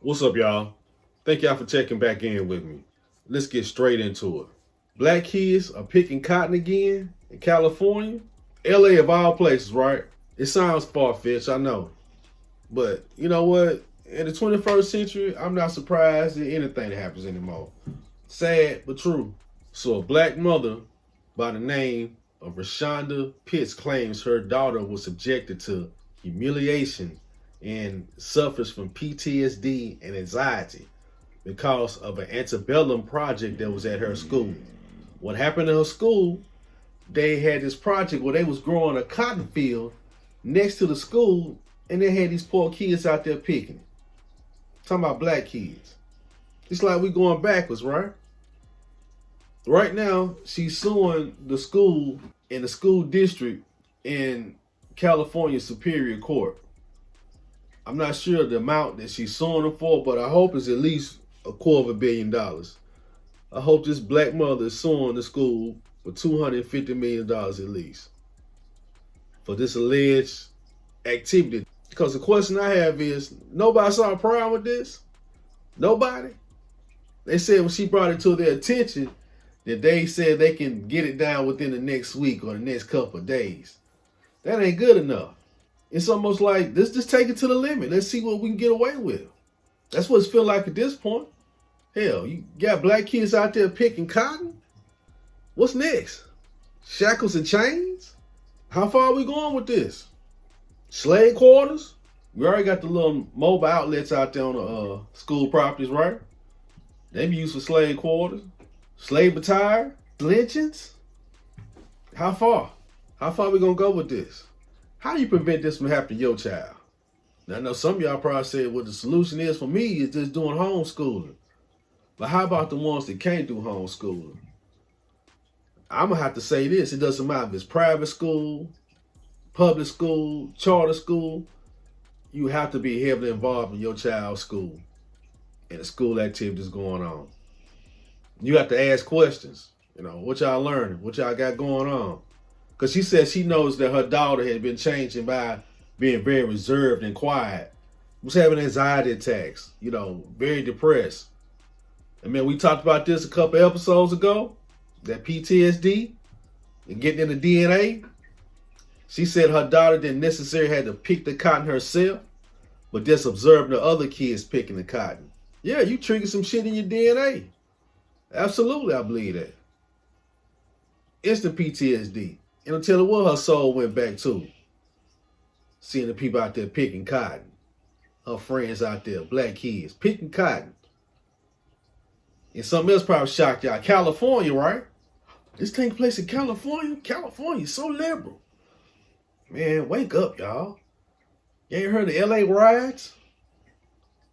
What's up, y'all? Thank y'all for checking back in with me. Let's get straight into it. Black kids are picking cotton again in California. LA of all places, right? It sounds far-fetched, I know. But you know what? In the 21st century, I'm not surprised at anything that happens anymore. Sad, but true. So a black mother by the name of Rashonda Pitts claims her daughter was subjected to humiliation and suffers from PTSD and anxiety because of an antebellum project that was at her school. What happened in her school, they had this project where they was growing a cotton field next to the school, and they had these poor kids out there picking it. Talking about black kids. It's like we going backwards, right? Right now, she's suing the school and the school district in California Superior Court. I'm not sure the amount that she's suing them for, but I hope it's at least $250 million. I hope this black mother is suing the school for $250 million at least for this alleged activity. Because the question I have is, nobody saw a problem with this? Nobody? They said when she brought it to their attention that they said they can get it down within the next week or the next couple of days. That ain't good enough. It's almost like, let's just take it to the limit. Let's see what we can get away with. That's what it's feel like at this point. Hell, you got black kids out there picking cotton? What's next? Shackles and chains? How far are we going with this? Slave quarters? We already got the little mobile outlets out there on the school properties, right? They be used for slave quarters. Slave attire? Lynchings? How far? How far are we going to go with this? How do you prevent this from happening to your child? Now, I know some of y'all probably say, well, the solution is for me is just doing homeschooling. But how about the ones that can't do homeschooling? I'm going to have to say this. It doesn't matter if it's private school, public school, charter school. You have to be heavily involved in your child's school and the school activities going on. You have to ask questions. You know, what y'all learning? What y'all got going on? Because she said she knows that her daughter had been changing by being very reserved and quiet. Was having anxiety attacks, you know, very depressed. I mean, we talked about this a couple episodes ago, that PTSD and getting in the DNA. She said her daughter didn't necessarily have to pick the cotton herself, but just observing the other kids picking the cotton. Yeah, you trigger some shit in your DNA. Absolutely, I believe that. Instant PTSD. And I'll tell her what her soul went back to. Seeing the people out there picking cotton. Her friends out there, black kids, picking cotton. And something else probably shocked y'all. California, right? This taking place in California? California is so liberal. Man, wake up, y'all. You ain't heard of LA riots?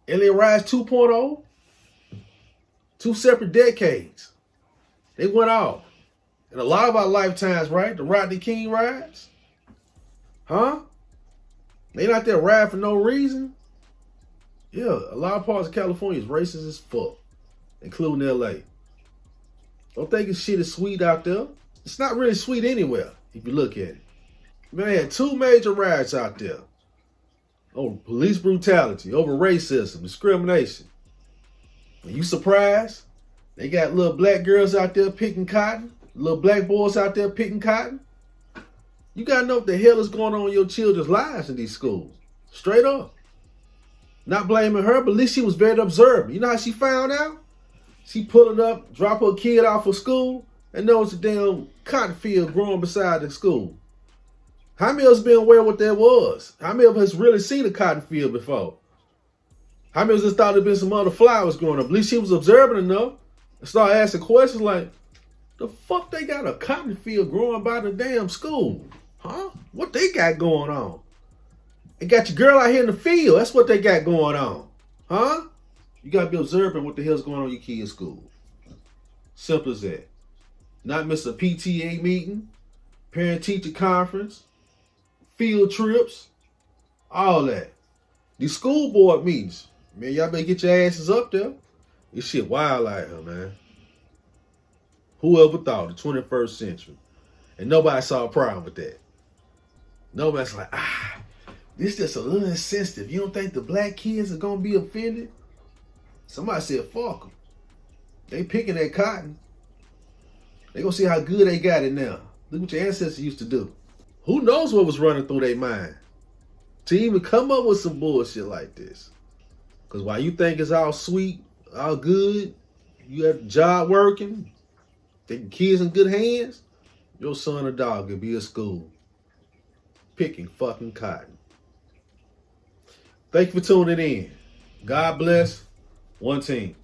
LA riots 2.0? 2 separate decades. They went off. In a lot of our lifetimes, right? The Rodney King riots? Huh? They not there ride for no reason? Yeah, a lot of parts of California is racist as fuck, including LA. Don't think this shit is sweet out there. It's not really sweet anywhere, if you look at it. Man, they had 2 major riots out there. Over police brutality, over racism, discrimination. Are you surprised? They got little black girls out there picking cotton, little black boys out there picking cotton. You gotta know what the hell is going on in your children's lives in these schools. Straight up. Not blaming her, but at least she was very observant. You know how she found out? She pulled it up, dropped her kid off for school, and noticed a damn cotton field growing beside the school. How many of us been aware of what that was? How many of us really seen a cotton field before? How many of us just thought there'd been some other flowers growing up? At least she was observant enough and started asking questions like, the fuck they got a cotton field growing by the damn school? Huh? What they got going on? They got your girl out here in the field. That's what they got going on. Huh? You got to be observant what the hell's going on in your kid's school. Simple as that. Not miss a PTA meeting, parent-teacher conference, field trips, all that. These school board meetings. Man, y'all better get your asses up there. This shit wild out here, man. Whoever thought the 21st century. And nobody saw a problem with that. Nobody's like, this just a little insensitive. You don't think the black kids are going to be offended? Somebody said, fuck them. They picking that cotton. They gonna see how good they got it now. Look what your ancestors used to do. Who knows what was running through their mind to even come up with some bullshit like this? Because while you think it's all sweet, all good, you have a job working, taking kids in good hands, your son or dog could be at school picking fucking cotton. Thank you for tuning in. God bless. One team.